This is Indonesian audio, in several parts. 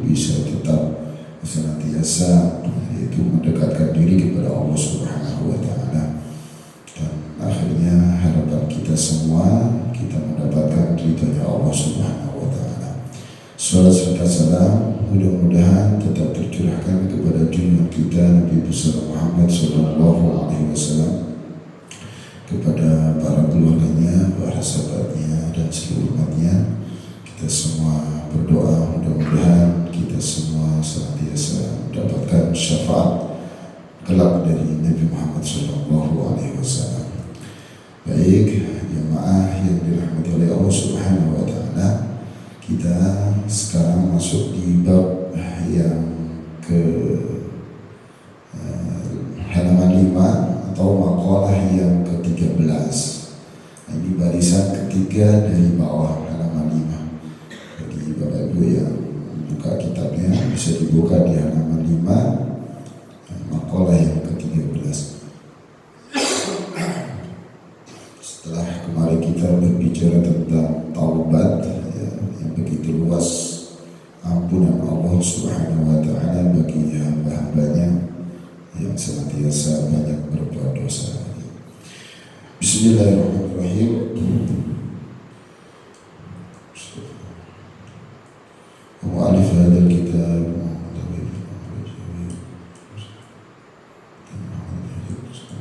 bisa tetap senantiasa yaitu mendekatkan diri kepada Allah Subhanahu wa taala. Dan akhirnya harapan kita semua kita mendapatkan ridhonya Allah Subhanahu wa taala. Salat serta salam mudah-mudahan tetap tercurahkan kepada junjungan kita Nabi besar Muhammad sallallahu alaihi wasallam, kepada para keluarganya, para sahabatnya dan seluruh umatnya. Kita semua berdoa mudah-mudahan kita semua senantiasa mendapatkan syafaat kelak dari Nabi Muhammad sallallahu alaihi wasallam. Baik jemaah yang dirahmati oleh Allah Subhanahu wa taala, kita sekarang masuk di bab yang ke halaman 5 atau maqalah yang ke-13. Ini barisan ketiga dari bawah halaman 5. Jadi Bapak Ibu yang buka kitabnya bisa dibuka di halaman 5, maqalah yang ke-13. Setelah kemarin kita berbicara tentang taubat ya, yang begitu luas ampunan Allah Subhanahu wa taala bagi hamba-hambanya yang senantiasa banyak berbuat dosa. Bismillahirrahmanirrahim. Mu'allif hadzal kitab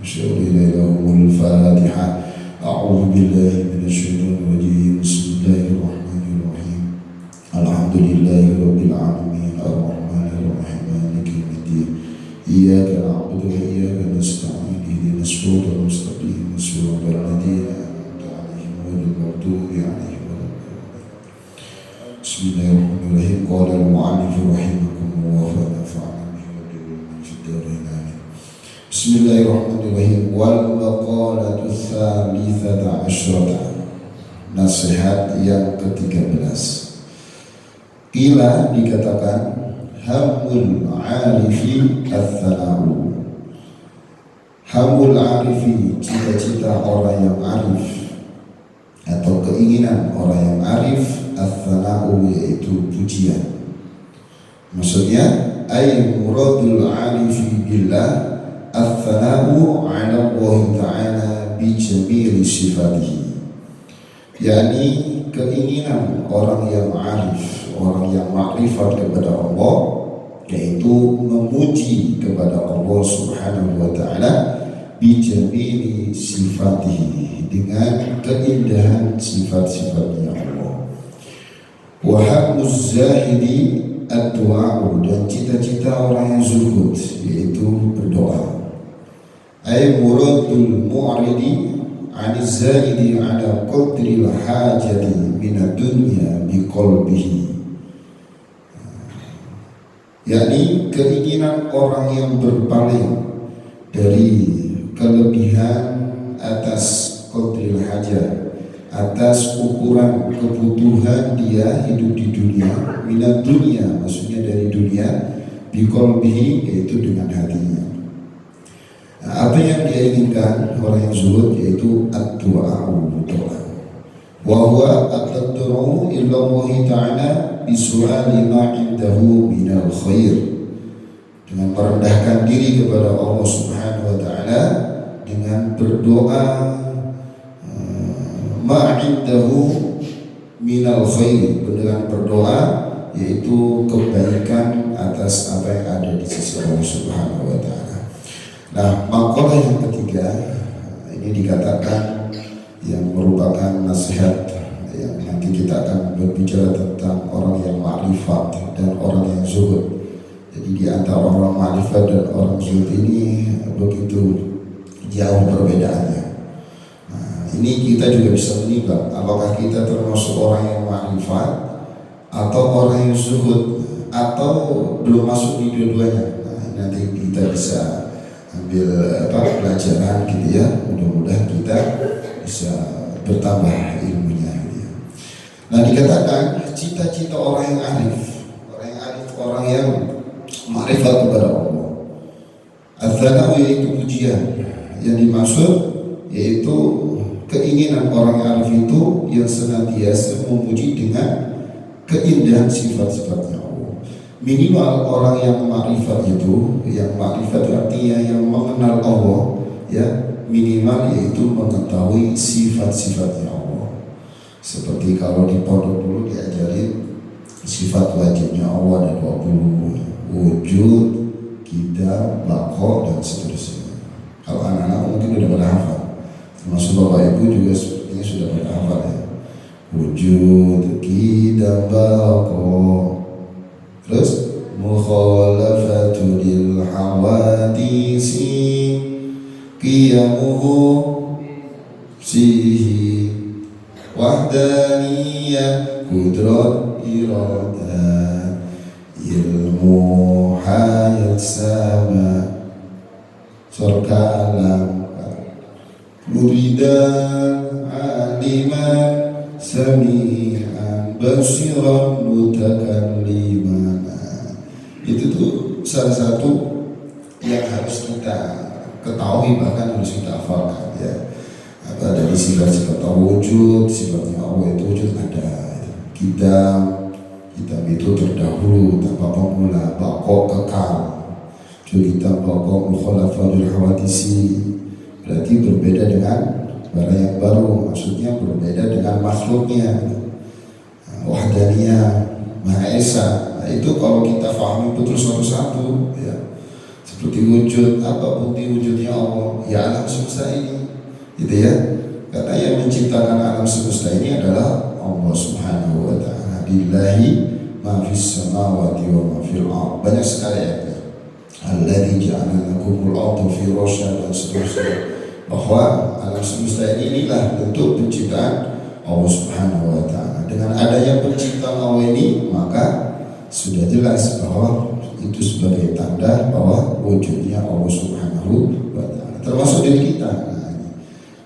Syaikhul Fatihah. A'udzu billahi minasyaitonir rajim. Bismillahirrahmanirrahim. Alhamdulillahirabbil alamin arrahmanir rahim maliki yaumiddin. Iyyaka na'budu wa iyyaka nasta'in ihdinas siratal mustaqim siratal ladzina an'amta 'alaihim ghairil maghdubi 'alaihim waladdallin. Bismillahirrahmanirrahim. Qala al-mu'allif rahimakumullah wa nafa'ana bihi wa bi'ilmihi fid dharain amin. Bismillahirrahmanirrahim. Wal maqalatu tsalitsata asyrata. Nasihat yang ke-13. Qila dikatakan hamul arifi ats-tsana'u. Hamul arifi, cita-cita orang yang arif atau keinginan orang yang arif, ats-tsana'u yaitu pujian. Maksudnya ay muradul arifi billah ats-tsana'u 'ala Allah ta'ala bi jamili sifatihi. yakni keinginan orang yang arif, orang yang makrifat kepada Allah, yaitu memuji kepada Allah Subhanahu wa taala bijamili sifatihi, dengan keindahan sifat-sifatnya Allah. Wa haqquz zahidi ad-du'a'u, dan cita-cita orang yang zuhud yaitu berdoa. Ay muradul mu'ridi 'ani zaidi 'ala qadril hajati minad dunya biqalbihi, yakni keinginan orang yang berpaling dari kelebihan atas qadril hajat, atas ukuran kebutuhan dia hidup di dunia, minat dunia maksudnya dari dunia, biqalbihi yaitu dengan hatinya. Nah, apa yang dia inginkan orang yang zuhud yaitu ad-du'a'u, doa. Wa huwa at-tadru'u illa Allah ta'ala bisu'ali ma 'indahu minal khair, dengan merendahkan diri kepada Allah Subhanahu wa taala dengan berdoa ma'indahu minal khair, dengan berdoa yaitu kebaikan atas apa yang ada di sisi Allah Subhanahu wa taala. Nah, maqalah yang ketiga ini dikatakan yang merupakan nasihat yang nanti kita akan berbicara tentang orang yang ma'rifat dan orang yang zuhud. Jadi di antara orang ma'rifat dan orang zuhud ini begitu jauh perbedaannya. Ini kita juga bisa menimbang apakah kita termasuk orang yang ma'rifat atau orang yang zuhud, atau belum masuk di dua-duanya. Nah, nanti kita bisa ambil pelajaran gitu ya. Mudah-mudahan kita bisa bertambah ilmunya gitu ya. Nah, dikatakan cita-cita orang yang arif, orang yang ma'rifat kepada Allah. Ats-tsana'u yaitu pujian, yang dimaksud yaitu keinginan orang yang arif itu yang senantiasa memuji dengan keindahan sifat-sifatnya Allah. Minimal orang yang makrifat itu, yang makrifat artinya yang mengenal Allah, ya minimal yaitu mengetahui sifat-sifatnya Allah. Seperti kalau di pondok dulu diajarin sifat wajibnya Allah ada 20, wujud, kita, bako, dan seterusnya. Kalau anak-anak mungkin udah pada hafal, termasuk bapak ibu juga sepertinya sudah pada hafal ya. Wujud, kita, bako, terus mukhalafatu lil hawadisi qiyamuhu sihi wahdaniyah kudrat iradah ilmu hayat sama surga alam muridan aliman sami'an basiran mutakalliman. Itu tuh salah satu yang harus kita ketahui, bahkan harus kita hafalkan ya. Apa dari sifat-sifat wujud, sifatnya Allah itu wujud ada. Kita itu terdahulu tanpa pemula, bako kekal. Kita bako mukhalafah lil hawadisi, berarti berbeda dengan barang yang baru, maksudnya berbeda dengan makhluknya. Wahdaniyah, Maha Esa. Nah, itu kalau kita pahami betul satu-satu ya. Seperti wujud, apa bukti wujudnya Allah? Ya alam semesta ini, gitu ya. Karena yang menciptakan alam semesta ini adalah Allah Subhanahu wa taala. Billahi ma fis samawati wa ma fil ardh. Banyak sekali ayatnya. Alladzi ja'ala lakumul ardha firasyan dan seterusnya. Bahwa alam semesta ini inilah bentuk penciptaan Allah Subhanahu wa taala. Dengan adanya penciptaan Allah ini, maka sudah jelas bahwa itu sebagai tanda bahwa wujudnya Allah Subhanahu wa taala. Termasuk diri kita. Nah,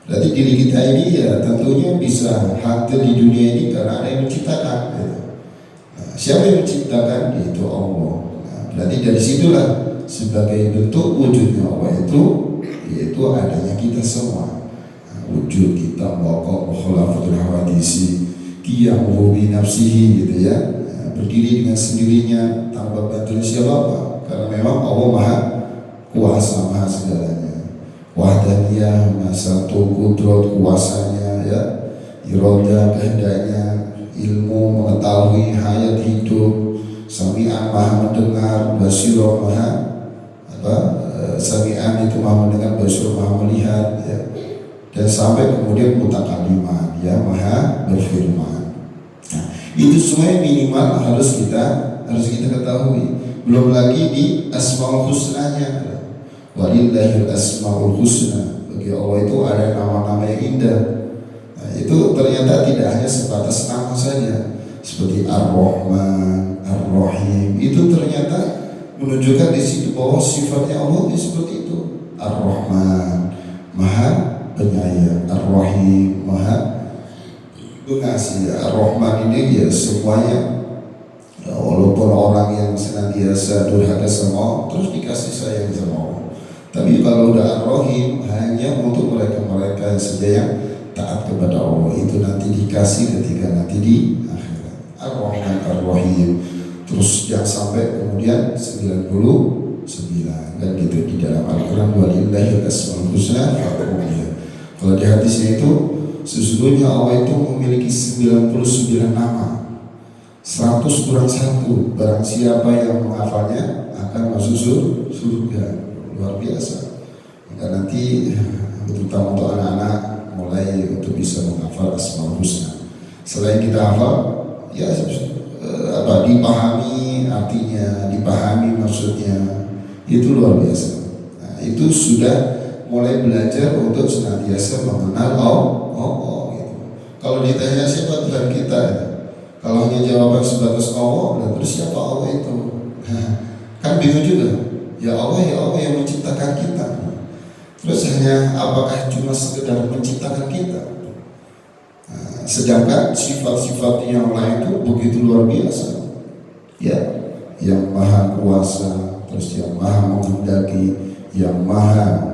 berarti diri kita ini ya tentunya bisa hadir di dunia ini karena ada yang menciptakan. Ya. Nah, siapa yang menciptakan? Yaitu Allah. Nah, berarti dari situlah sebagai bentuk wujudnya Allah itu, yaitu adanya kita semua. Nah, wujud kita baqo khulafatul hawadisi qiyamu bi nafsihi, gitu ya. Nah, berdiri dengan sendirinya tanpa bantuan siapa, karena memang Allah Maha Kuasa, Maha segalanya. Wahdaniyah, Maha satu, kudrat kuasanya ya, iroda kehendaknya, ilmu mengetahui, hayat hidup, sami'an Maha mendengar, basiro Maha sami'an itu Maha mendengar, basiro Maha melihat ya. Dan sampai kemudian mutakaliman ya, Maha berfirman. Nah, itu semua minimal harus kita ketahui. Belum lagi di asmaul husnanya. Walillahil asmaul husna. Bagi Allah itu ada nama-nama yang indah. Nah, itu ternyata tidak hanya sebatas nama saja. Seperti Ar-Rahman, Ar-Rahim. Itu ternyata menunjukkan di situ bahwa sifatnya Allah itu seperti itu. Ar-Rahman, Maha penyayang. Ar-Rahim, Maha pengasih. Ar-Rahman ini ya semuanya. Walaupun orang yang senantiasa durhaka sama Allah, terus dikasih sayang sama Allah. Tapi kalau udah Ar-Rahim, hanya untuk mereka-mereka saja yang taat kepada Allah. Itu nanti dikasih ketika nanti di akhirat. Ar-Rahman, Ar-Rahim. Terus jangan sampai kemudian 99 kan gitu di dalam Al-Quran. Walillahil asmaul husna fad'uhu. Kalau di hadisnya itu sesungguhnya Allah itu memiliki 99 nama. 100 kurang 1. Barang siapa yang menghafalnya akan masuk surga. Luar biasa. Maka nanti terutama untuk anak-anak mulai untuk bisa menghafal Asmaul Husna. Selain kita hafal, ya dipahami artinya, dipahami maksudnya, itu luar biasa. Nah, itu sudah mulai belajar untuk senantiasa mengenal Allah gitu. Kalau ditanya siapa Tuhan kita, kalau hanya jawaban sebatas Allah, dan terus siapa Allah itu? Kan bingung juga. Ya Allah yang menciptakan kita. Terus hanya apakah cuma sekedar menciptakan kita? Nah, sedangkan sifat-sifat yang lain itu begitu luar biasa. Ya, yang Maha Kuasa, terus yang Maha menghendaki, yang Maha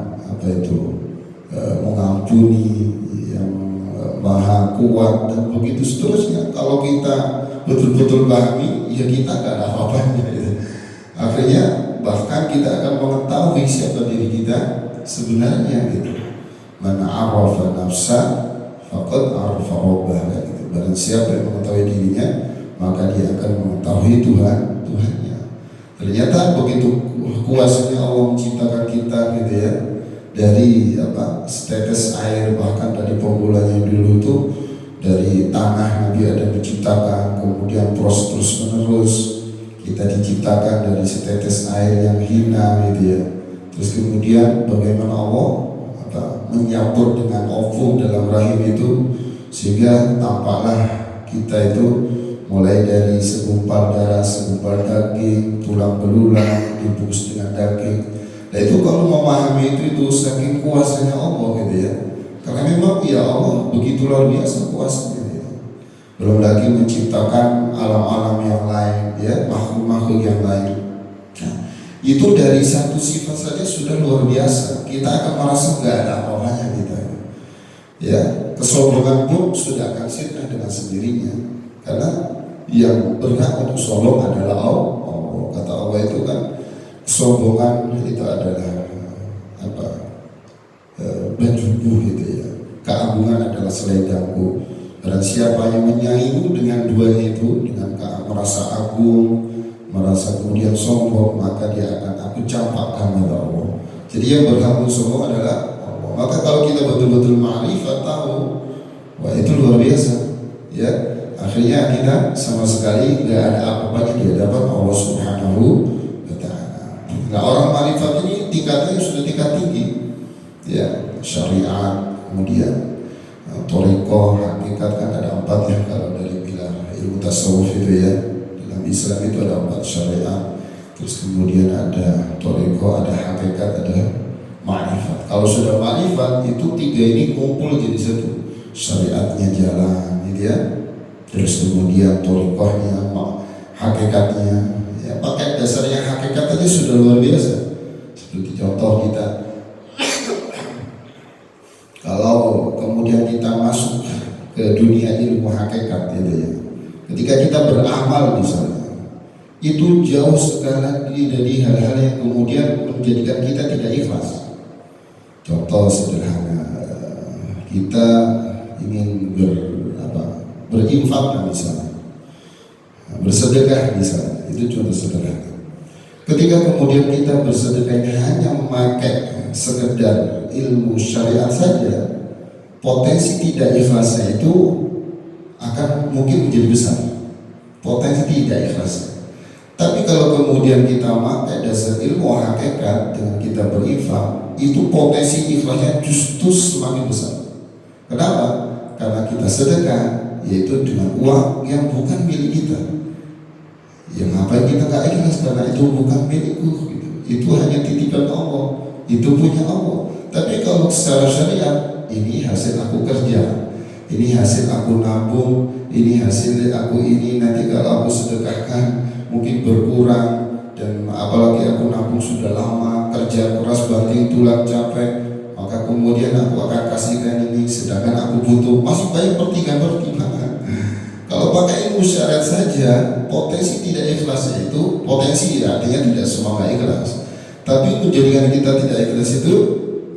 mengampuni, yang Maha kuat, dan begitu seterusnya. Kalau kita betul-betul pahami, ya kita gak ada apa-apanya gitu. kita akan mengetahui siapa diri kita sebenarnya gitu. Man arafa nafsa faqad arafa rabbah gitu. Barang siapa yang mengetahui dirinya, maka dia akan mengetahui Tuhannya. Ternyata begitu kuasanya Allah menciptakan kita gitu ya, dari setetes air, bahkan dari pemulanya dulu tuh dari tanah Nabi Adam menciptakan, kemudian terus menerus kita diciptakan dari setetes air yang hina gitu ya. Terus kemudian bagaimana Allah menyabut dengan ovum dalam rahim itu, sehingga tampaklah kita itu mulai dari segumpal darah, segumpal daging, tulang belulang dibungkus dengan daging. Nah itu kalau memahami itu saking kuasanya Allah gitu ya. Karena memang ya Allah begitu luar biasa kuasanya ya. Belum lagi menciptakan alam-alam yang lain ya, makhluk-makhluk yang lain. Nah, itu dari satu sifat saja sudah luar biasa. Kita akan merasa nggak ada apa-apanya kita. Ya, kesombongan pun sudah akan sirna dengan sendirinya. Karena yang berhak untuk sombong adalah Allah. Kata Allah itu kan, kesombongan itu adalah bajuku gitu ya. Keagungan adalah selendangku. Dan siapa yang menyaingi dengan dua itu, dengan merasa agung, merasa kemudian sombong, maka dia akan aku campakkan oleh Allah. Jadi yang berhak untuk sombong adalah Allah. Maka kalau kita betul-betul ma'rifat tahu, wah itu luar biasa ya. Akhirnya kita sama sekali nggak ada apa-apa di hadapan Allah Subhanahu wa Ta'ala. Nah orang ma'rifat ini tingkatnya sudah tingkat tinggi ya, syariat, kemudian thariqah, hakikat kan ada 4 ya kalau dari pilar ilmu tasawuf itu ya. Dalam Islam itu ada 4 syariat, terus kemudian ada thariqah, ada hakikat, ada ma'rifat. Kalau sudah ma'rifat itu 3 ini kumpul jadi satu, syariatnya jalan gitu ya. Terus kemudian thariqahnya, hakikatnya ya, pakai dasarnya hakikat tadi sudah luar biasa. Seperti contoh kita kalau kemudian kita masuk ke dunia ilmu hakikat gitu ya, ketika kita beramal misalnya, itu jauh sekali dari hal-hal yang kemudian menjadikan kita tidak ikhlas. Contoh sederhana, kita ingin berinfak misalnya, bersedekah misalnya, itu contoh sederhana. Ketika kemudian kita bersedekahnya hanya memakai sekedar ilmu syariat saja, potensi tidak ikhlasnya itu akan mungkin menjadi besar, potensi tidak ikhlasnya. Tapi kalau kemudian kita memakai dasar ilmu hakikat dengan kita berinfak, itu potensi ikhlasnya justru semakin besar. Kenapa? Karena kita sedekah, yaitu dengan uang yang bukan milik kita. Yang ngapain kita gak ikhlas? Karena itu bukan milikku gitu. Itu hanya titipan Allah, itu punya Allah. Tapi kalau secara syariat, ini hasil aku kerja, ini hasil aku nabung, ini hasil aku ini, nanti kalau aku sedekahkan mungkin berkurang. Dan apalagi aku nabung sudah lama, kerja keras, banting tulang capek, maka kemudian aku akan kasihkan ini, sedangkan aku butuh, masih banyak pertimbangan. Kalau pakai ilmu syariat saja, potensi tidak ikhlasnya itu, potensi artinya tidak semua ikhlas, tapi menjadikan kita tidak ikhlas itu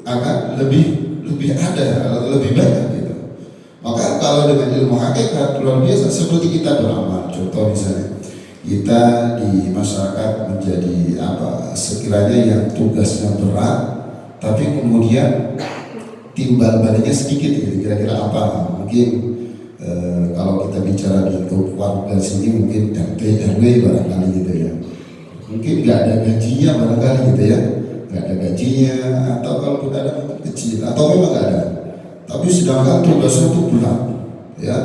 akan lebih ada, lebih banyak gitu. Maka kalau dengan ilmu hakikat luar biasa, seperti kita beramal. Contoh misalnya, kita di masyarakat menjadi sekiranya yang tugasnya berat, tapi kemudian timbal baliknya sedikit gitu, kira-kira apa? Mungkin kalau kita bicara di keluarga sini mungkin RT/RW barangkali gitu ya, mungkin nggak ada gajinya barangkali gitu ya, nggak ada gajinya, atau kalau kita ada mungkin kecil, atau memang nggak ada, tapi sedangkan tugasnya itu berat ya,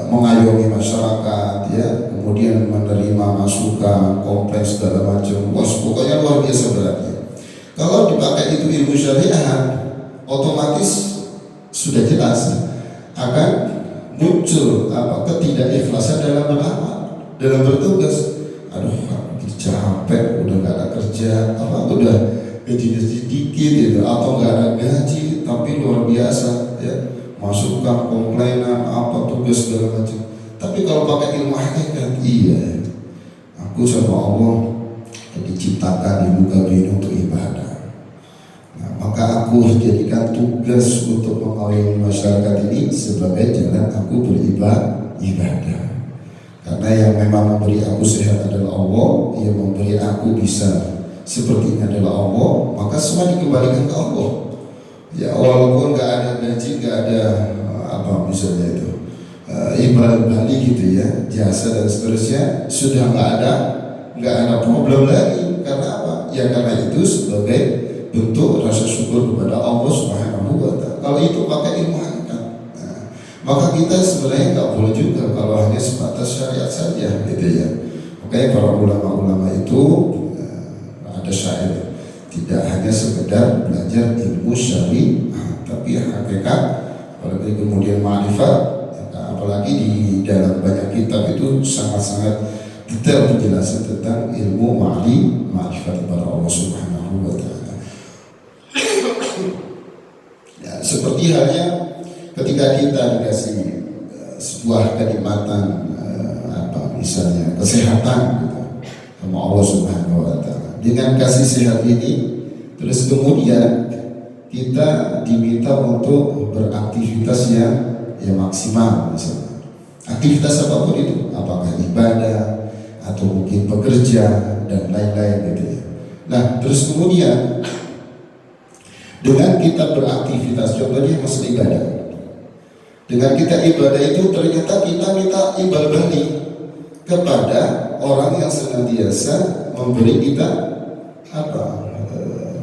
mengayomi masyarakat ya, kemudian menerima masukan, kompleks segala macam, pokoknya luar biasa beratnya. Kalau dipakai itu ilmu syariat, otomatis sudah jelas akan muncul ketidakikhlasan dalam beramal, dalam bertugas. Aduh, capek, udah gak ada kerja, udah gajinya sedikit gitu, atau gak ada gaji tapi luar biasa ya, masukkan komplainan tugas segala macam. Tapi kalau pakai ilmu hakikat, iya, aku sama Allah diciptakan diciptakan di muka bumi untuk ibadah. Nah, maka aku jadikan tugas untuk mengawini masyarakat ini sebagai jalan aku beribadah. Karena yang memang memberi aku sehat adalah Allah, yang memberi aku bisa seperti ini adalah Allah, maka semua dikembalikan ke Allah. Ya walaupun nggak ada gaji, nggak ada apa misalnya itu imbal balik gitu ya, jasa dan seterusnya, sudah nggak ada problem lagi. Karena apa? Ya karena itu sebagai bentuk rasa syukur kepada Allah Subhanahu wa Ta'ala. Kalau itu pakai ilmu hakikat, maka kita sebenarnya nggak boleh juga kalau hanya sebatas syariat saja, gitu ya. Makanya para ulama-ulama itu ada syair, tidak hanya sekedar belajar ilmu syariah, tapi hakikat, apalagi kemudian ma'rifat. Apalagi di dalam banyak kitab itu sangat-sangat detail penjelasan tentang ilmu ma'rifat kepada Allah Subhanahu wa Ta'ala. Ya, seperti halnya ketika kita dikasih sebuah kenikmatan misalnya kesehatan gitu, sama Allah Subhanahu wa Ta'ala. Dengan kasih sehat ini, terus kemudian kita diminta untuk beraktivitas yang maksimal, misalnya aktivitas apapun itu, apakah ibadah atau mungkin bekerja dan lain-lain gitu ya. Nah terus kemudian dengan kita beraktivitas, contohnya masalah ibadah, dengan kita ibadah itu ternyata kita minta imbal balik kepada orang yang senantiasa memberi kita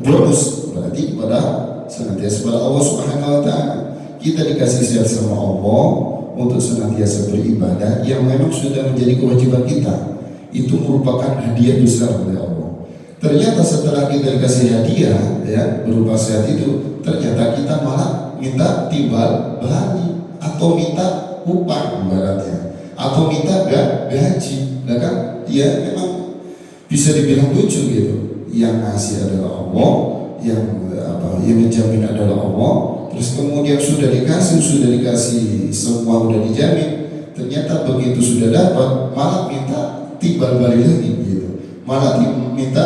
bonus, berarti kepada senantiasa kepada Allah Subhanahu wa Ta'ala. Kita dikasih sehat sama Allah untuk senantiasa beribadah yang memang sudah menjadi kewajiban kita. Itu merupakan hadiah besar dari Allah. Ternyata setelah kita dikasih hadiah ya berupa sehat itu, ternyata kita malah minta timbal balik atau minta upah ibaratnya, atau minta gaji. Nah kan ya memang bisa dibilang lucu gitu. Yang ngasih adalah Allah, yang menjamin adalah Allah. Terus kemudian sudah dikasih semua udah dijamin, ternyata begitu sudah dapat malah minta timbal balik lagi gitu, malah minta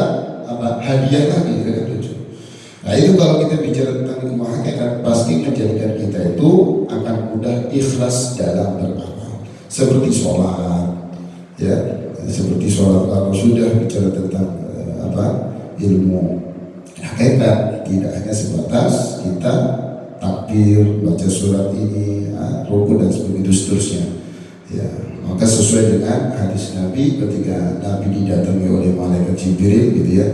hadiah lagi, kan lucu. Nah itu kalau kita bicara tentang ilmu hakikat, pasti menjadikan kita itu akan mudah ikhlas dalam beramal. Seperti sholat ya, seperti sholat kalau sudah bicara tentang ilmu hakikat, tidak hanya sebatas kita takbir, baca surat ini, rukun dan begitu seterusnya. Ya, maka sesuai dengan hadis Nabi ketika Nabi didatangi oleh malaikat Jibril gitu ya,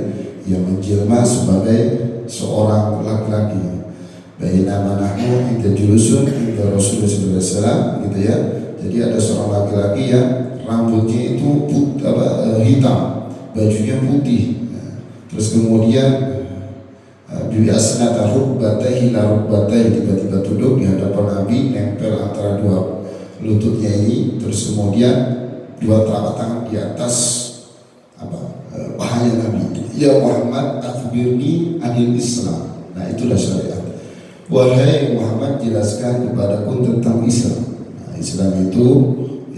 yang menjelma sebagai seorang laki-laki. Baina nahnu inda julusun inda Rasulullah sallallahu alaihi wasallam gitu ya. Jadi ada seorang laki-laki yang rambutnya itu hitam, bajunya putih. Terus kemudian Bibi asnata rukbatahi la rukbatahi, tiba-tiba duduk di hadapan Nabi, nempel antara dua lututnya ini, terus kemudian dua telapak tangan di atas pahanya Nabi. Ya Muhammad, akhbirni anil Islam. Nah itulah syariat. Wahai Muhammad, jelaskan kepadaku tentang Islam. Nah, Islam itu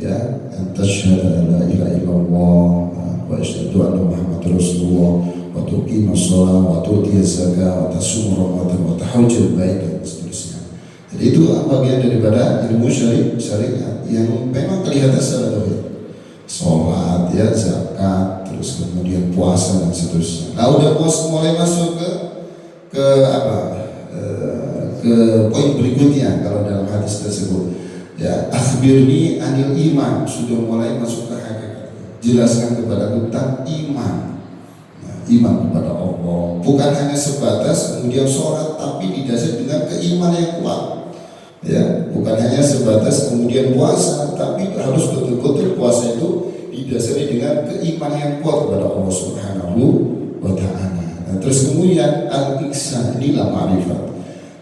ya antasyhadu la ilaha illallah wa asyhadu anna Muhammadar Rasulullah wa tuqima shalah wa tu'ti zakah wa tasum ramadan wa tahajjud bait dan seterusnya. Jadi itu bagian daripada ilmu syariat yang memang kelihatan secara dohir. Sholat ya, zakat, terus kemudian puasa dan seterusnya. Nah udah mulai masuk ke poin berikutnya kalau dalam hadis tersebut. Ya, akhbirni anil iman, sudah mulai masuk ke hakikat. Jelaskan kepada tentang iman. Iman kepada Allah bukan hanya sebatas kemudian sholat, tapi didasari dengan keimanan yang kuat ya, bukan hanya sebatas kemudian puasa, tapi harus betul-betul puasa itu didasari dengan keimanan yang kuat kepada Allah Subhanahu wa Ta'ala. Nah, terus kemudian al-ihsan, inilah ma'rifat.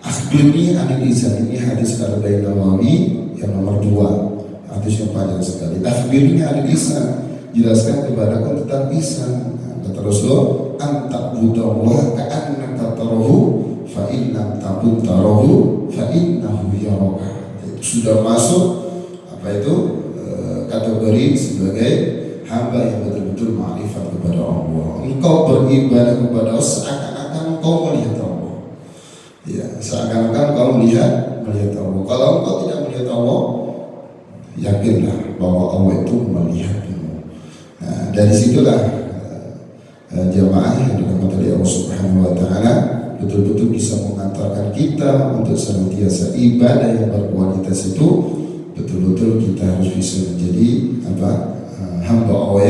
Akhbirni anil ihsan, ini hadis Arba'in Nawawi yang nomor 2, hadis yang panjang sekali. Akhbirni anil ihsan, jelaskan kepadaku tentang ihsan. Kata Rasulullah, antakbudallaha ka'annaka tarahu fa in lam takun tarahu fa innahu yaraka. Itu sudah masuk kategori sebagai hamba yang betul-betul ma'rifat kepada Allah. Engkau engkau beribadah kepada Allah seakan-akan engkau melihat Allah. Ya, seakan-akan engkau melihat Allah. Kalau engkau tidak melihat Allah, yakinlah bahwa Allah itu melihatmu. Nah, dari situlah jamaah yang dirahmati oleh Allah Subhanahu wa taala betul-betul bisa mengantarkan kita untuk senantiasa ibadah yang berkualitas itu. Betul-betul kita harus bisa menjadi hamba Allah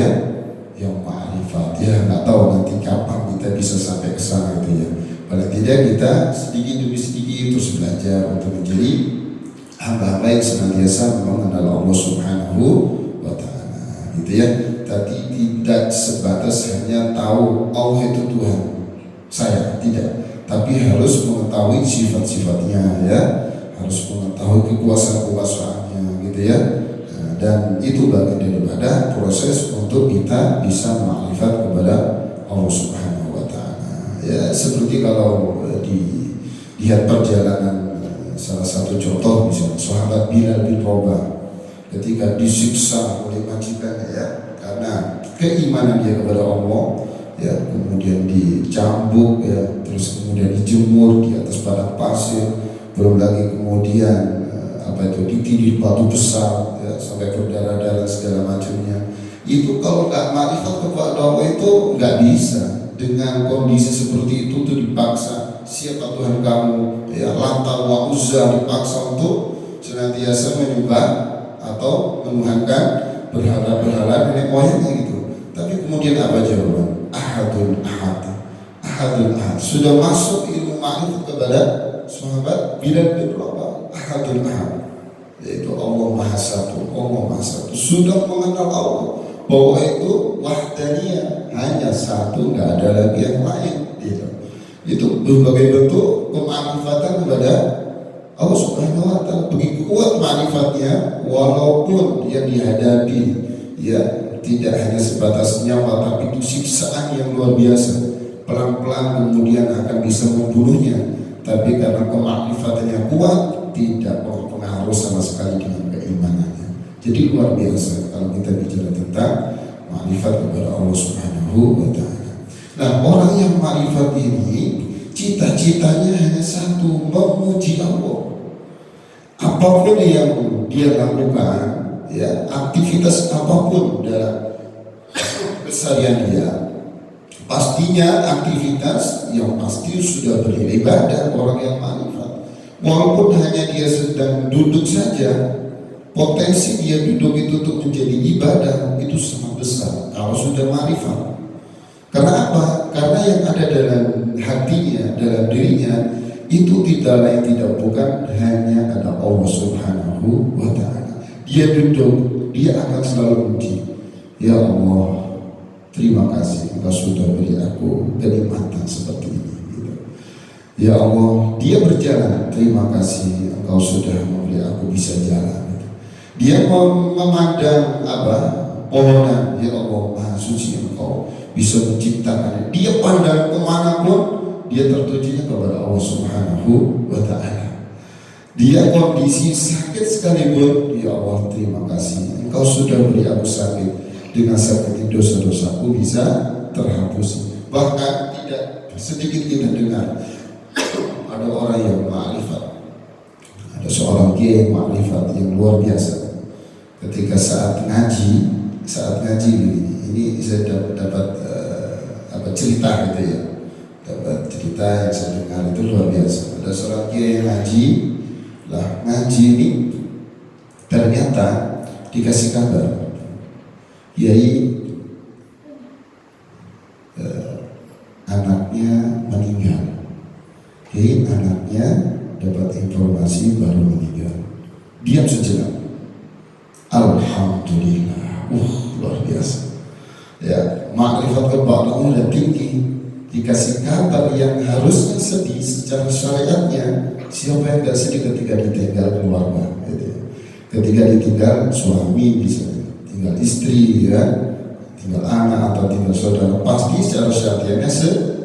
yang ma'rifat. Ya, nggak tahu nanti kapan kita bisa sampai ke sana itu ya. Paling tidak kita sedikit demi sedikit terus belajar untuk menjadi hamba-hamba yang senantiasa mengenal Allah Subhanahu wa taala. Gitu ya. Tadi tidak sebatas hanya tahu Allah itu Tuhan saya, tidak. Tapi harus mengetahui sifat-sifatnya ya. Harus mengetahui kekuasaan-kekuasaannya gitu ya. Dan itu bagian daripada proses untuk kita bisa ma'rifat kepada Allah Subhanahu wa taala. Ya, seperti kalau lihat perjalanan salah satu contoh misalnya sahabat Bilal bin Rabah ketika disiksa oleh majikannya ya karena keimanan dia kepada Allah ya, kemudian dicambuk ya, terus kemudian dijemur di atas padang pasir, belum lagi kemudian ditindih batu besar ya, sampai berdarah-darah segala macamnya. Itu kalau nggak ma'rifat kepada Allah itu nggak bisa. Dengan kondisi seperti itu tuh dipaksa siapa Tuhan kamu ya, Lata wa Uzza dipaksa untuk senantiasa menyembah atau menuhankan berhala-berhala nenek moyangnya gitu. Tapi kemudian apa jawaban? Ahadun ahad. Ahadun ahad. Sudah masuk ilmu ma'rifat kepada sahabat Bilal bin Rabah. Ahadun ahad, yaitu Allah Maha Satu. Allah Maha Satu. Sudah mengenal Allah bahwa itu wahdaniyah, hanya satu, nggak ada lagi yang lain gitu. Itu berbagai bentuk kemarifatan kepada Allah Subhanahu wa taala. Begitu kuat marifatnya, walaupun yang dihadapi ya tidak hanya sebatas nyawa, tapi itu siksaan yang luar biasa. Pelan-pelan kemudian akan bisa membunuhnya, tapi karena kemakrifatannya kuat, tidak berpengaruh sama sekali dengan keimanannya. Jadi luar biasa kalau kita bicara tentang makrifat kepada Allah Subhanahu wa taala. Nah, orang yang makrifat ini cita-citanya hanya satu, memuji Allah. Apapun yang dia lakukan, ya, aktivitas apapun dalam keseharian dia, pastinya aktivitas yang pasti sudah beribadah orang yang makrifat. Walaupun hanya dia sedang duduk saja, potensi dia duduk itu untuk menjadi ibadah itu sangat besar kalau sudah makrifat. Karena apa? Karena yang ada dalam hatinya, dalam dirinya itu tidak lain tidak bukan hanya ada Allah Subhanahu wa taala. Dia duduk, dia akan selalu memuji, ya Allah, terima kasih Engkau sudah beri aku kenikmatan seperti ini gitu. Ya Allah, dia berjalan, terima kasih Engkau sudah memberi aku bisa jalan gitu. Dia memandang pohonan, ya Allah Maha Suci Engkau bisa menciptakan. Dia pandang kemanapun dia tertujunya kepada Allah Subhanahu wa taala. Dia kondisi sakit sekalipun, ya Allah terima kasih Engkau sudah beri aku sakit, dengan sakit dosa-dosaku bisa terhapus. Bahkan tidak sedikit kita dengar ada orang yang makrifat, ada seorang kiai makrifat yang luar biasa. Ketika saat ngaji ini saya dapat cerita gitu ya, dapat cerita yang saya dengar itu luar biasa. Ada seorang kiai yang ngaji ini ternyata dikasih kabar kiai anaknya meninggal. Kiai anaknya dapat informasi baru meninggal. Diam sejenak. Alhamdulillah, luar biasa. Ya, makrifat kepada Allah tinggi. Dikasih kabar yang harusnya sedih secara syariatnya. Siapa yang gak sedih ketika ditinggal keluarga? Gitu. Ketika ditinggal suami misalnya, tinggal istri, ya, tinggal anak atau tinggal saudara, pasti secara syariatnya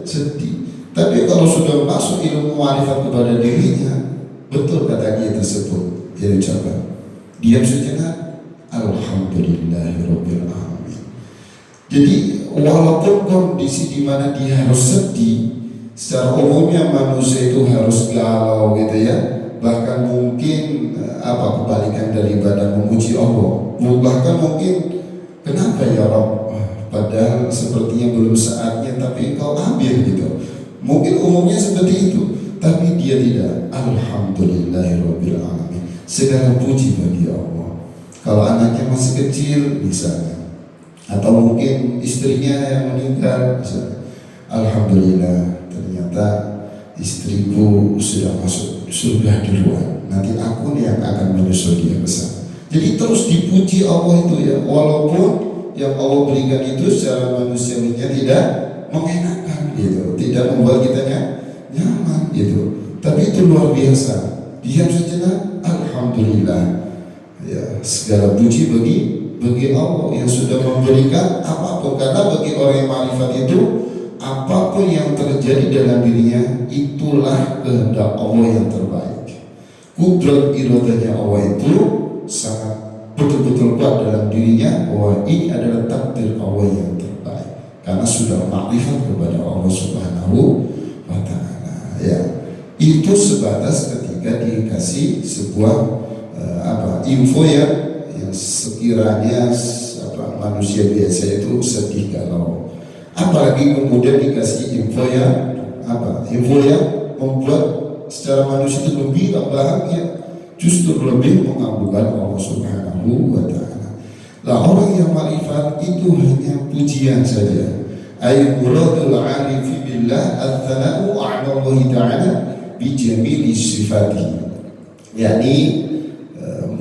sedih. Tapi kalau sudah masuk ilmu makrifat kepada dirinya, betul kata dia tersebut, dia ucapkan, diam sejenak. Alhamdulillahirabbil alamin. Jadi walaupun kondisi di mana dia harus sedih, secara umumnya manusia itu harus galau gitu ya. Bahkan mungkin kebalikan daripada memuji Allah. Bahkan mungkin kenapa ya Rob? Padahal sepertinya belum saatnya, tapi engkau ambil gitu. Mungkin umumnya seperti itu, tapi dia tidak. Alhamdulillahirabbil alamin. Segala puji bagi Allah. Kalau anaknya masih kecil misalnya, atau mungkin istrinya yang meninggal misalnya, alhamdulillah ternyata istriku sudah masuk surga duluan, nanti aku nih yang akan menyusul dia ke sana. Jadi terus dipuji Allah itu ya, walaupun yang Allah berikan itu secara manusiawinya tidak mengenakan gitu, tidak membuat kitanya nyaman gitu, tapi itu luar biasa. Diam sejenak, alhamdulillah ya, segala puji bagi Allah yang sudah memberikan apapun. Karena bagi orang yang ma'rifat itu, apapun yang terjadi dalam dirinya itulah kehendak Allah yang terbaik. Kudrat iradanya Allah itu sangat betul-betul kuat dalam dirinya bahwa ini adalah takdir Allah yang terbaik, karena sudah ma'rifat kepada Allah Subhanahu wa ta'ala ya. Itu sebatas ketika dikasih sebuah info yang sekiranya manusia biasa itu sedih galau, apalagi kemudian dikasih info yang membuat secara manusia itu gembira bahagia, justru lebih mengabulkan Allah Subhanahu wa ta'ala. Lah orang yang ma'rifat itu hanya pujian saja. Ay muradul arifi billah al-thana'u ala Allah ta'ala bi jamili sifatihi. Yani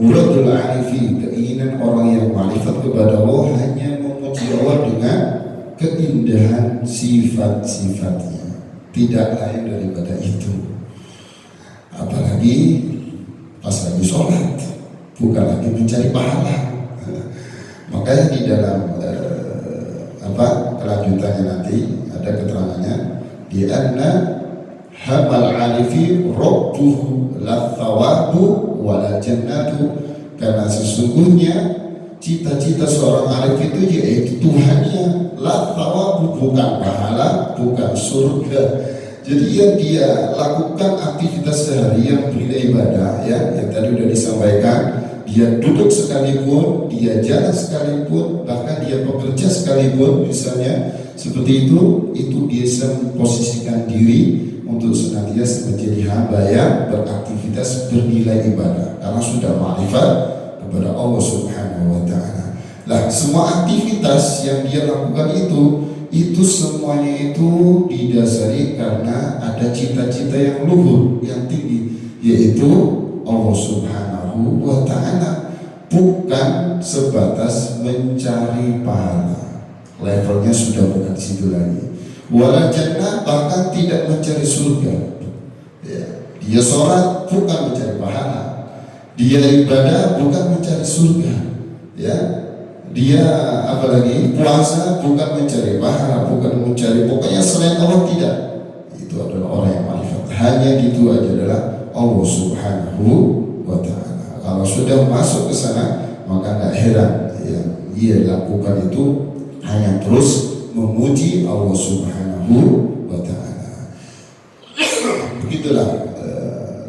muradul arifi, keinginan orang yang ma'rifat kepada Allah hanya memuji Allah dengan keindahan sifat-sifatnya, tidak lain daripada itu. Apalagi pas lagi sholat, bukan lagi mencari pahala. Makanya di dalam kelanjutannya nanti ada keterangannya, di anna hamal alifi rabbuhu la thawabu wala jannatu, karena sesungguhnya cita-cita seorang arif itu yaitu Tuhannya, la thawabu bukan pahala, bukan surga. Jadi yang dia lakukan aktivitas sehari yang beribadah ya, yang tadi sudah disampaikan, dia duduk sekalipun, dia jalan sekalipun, bahkan dia bekerja sekalipun misalnya seperti itu dia bisa memposisikan diri untuk senantiasa menjadi hamba yang beraktivitas bernilai ibadah, karena sudah ma'rifat kepada Allah Subhanahu wa ta'ala. Lah semua aktivitas yang dia lakukan itu semuanya itu didasari karena ada cita-cita yang luhur, yang tinggi, yaitu Allah Subhanahu wa ta'ala, bukan sebatas mencari pahala. Levelnya sudah bukan di situ lagi. Wala jannah, bahkan tidak mencari surga ya. Dia sholat bukan mencari pahala, dia ibadah bukan mencari surga ya. Dia apalagi puasa bukan mencari pahala, bukan mencari, pokoknya selain Allah tidak. Itu adalah orang yang ma'rifat. Hanya itu aja adalah Allah Subhanahu wa ta'ala. Kalau sudah masuk ke sana, maka tidak heran yang dia lakukan itu hanya terus memuji Allah Subhanahu wa ta'ala. Begitulah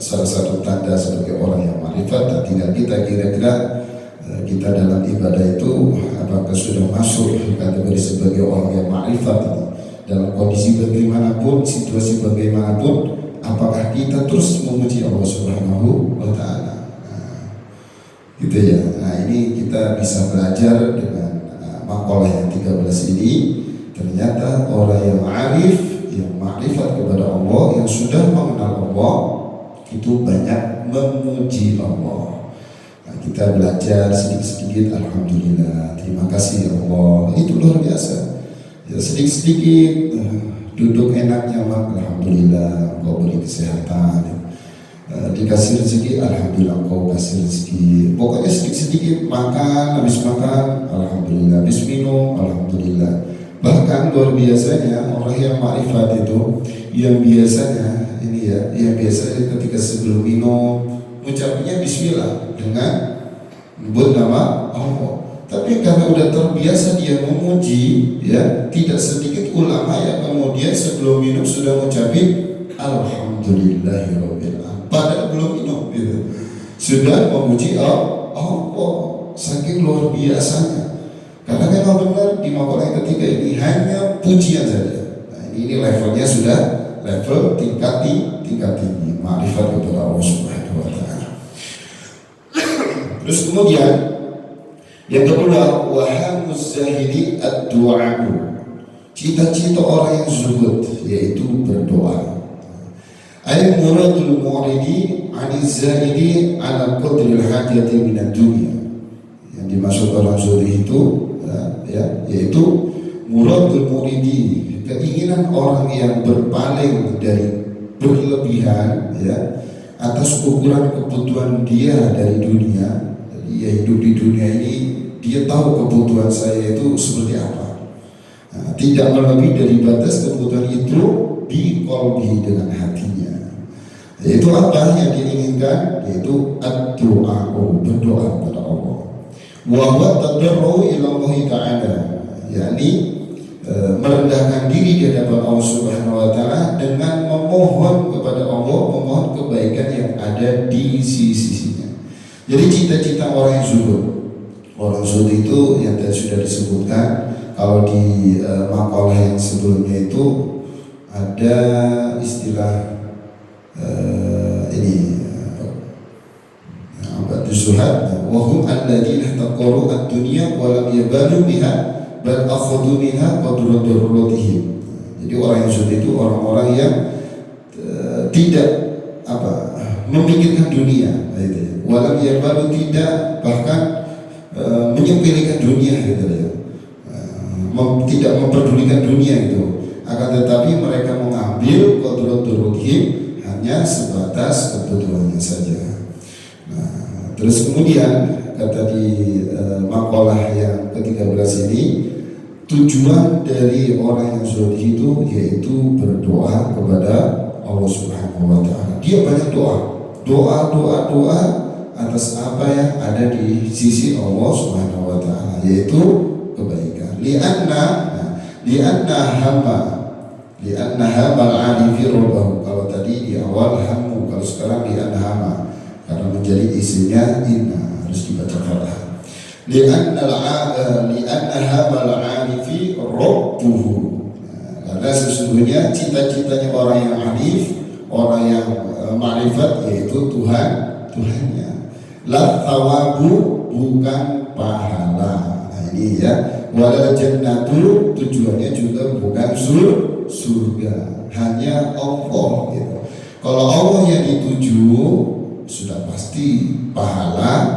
salah satu tanda sebagai orang yang ma'rifat. Dan tinggal kita kira-kira kita dalam ibadah itu apakah sudah masuk kategori sebagai orang yang ma'rifat ini. Dalam kondisi bagaimanapun, situasi bagaimanapun, apakah kita terus memuji Allah Subhanahu wa ta'ala. Gitu ya. Nah ini kita bisa belajar dengan makalah yang 13 ini. Ternyata orang yang arif, yang ma'rifat kepada Allah, yang sudah mengenal Allah, itu banyak memuji Allah. Nah, kita belajar sedikit-sedikit, alhamdulillah, terima kasih ya Allah, itu luar biasa. Ya, sedikit-sedikit duduk enak nyaman, alhamdulillah, Engkau beri kesehatan. Dikasih rezeki, alhamdulillah Engkau kasih rezeki. Pokoknya sedikit-sedikit, makan, habis makan, alhamdulillah, habis minum, alhamdulillah. Bahkan luar biasanya orang yang ma'rifat itu, yang biasanya ini ya, yang biasanya ketika sebelum minum ucapnya bismillah dengan menyebut nama Allah. Tapi karena udah terbiasa dia memuji, ya, tidak sedikit ulama yang kemudian sebelum minum sudah mengucapkan Alhamdulillahirabbil alamin. Padahal belum minum, gitu. Sudah memuji Allah, saking luar biasanya. Karena memang benar di makalah yang ketiga ini hanya pujian saja. Nah, ini levelnya sudah level tingkat tinggi, ma'rifat kepada Allah Subhanahu wa taala. Terus kemudian yang kedua, wahamuz zahidi ad-du'a'u. Cita-cita orang yang zuhud yaitu berdoa. Ay muradul mu'ridi 'aniz zahidi 'ala qadril hajati minad dunya. Yang dimaksud orang zuhud itu yaitu muradul mu'ridi, keinginan orang yang berpaling dari berlebihan, ya, atas ukuran kebutuhan dia dari dunia. Jadi ya, hidup di dunia ini dia tahu kebutuhan saya itu seperti apa. Nah, tidak melebihi dari batas kebutuhan itu di qalbi, dengan hatinya. Yaitu apa yang diinginkan? Yaitu ad-du'a'u, berdoa kepada Allah. Wa huwa tadarru ila Allah Ta'ala, yakni merendahkan diri di hadapan Allah Subhanahu wa taala dengan memohon kepada Allah, memohon kebaikan yang ada di sisinya. Jadi cita-cita orang yang zuhud. Orang zuhud itu yang tadi sudah disebutkan, kalau di makalah yang sebelumnya itu ada istilah ini zuhad, wa hum alladziina taqaru ad-dunya wa lam yabalu biha bal akhadhu minha qadra daruratihim. Jadi orang yang zuhud itu orang-orang yang tidak memikirkan dunia, gitu ya. Wa lam yabalu, tidak bahkan menyepelekan dunia, gitu ya. Tidak memperdulikan dunia itu. Akan tetapi mereka mengambil qadra daruratihim, hanya sebatas kebutuhannya saja. Terus kemudian kata di makalah yang ke-13 ini, tujuan dari orang yang zuhud itu yaitu berdoa kepada Allah Subhanahu wa taala. Dia banyak doa atas apa yang ada di sisi Allah Subhanahu wa taala, yaitu kebaikan. Lianna hamal alifi rabbahu. Kalau tadi di awal hammu, kalau sekarang lianna hama, karena menjadi isinya inna, harus dibaca fathah. Lianna hamal alifi rabbuhu. Karena sesungguhnya cita-citanya orang yang arif, orang yang ma'rifat, yaitu Tuhannya. La thawabu, bukan pahala. Nah ini ya, wala jannatu, tujuannya juga bukan surga, hanya Allah, gitu. Kalau Allah yang dituju, sudah pasti pahala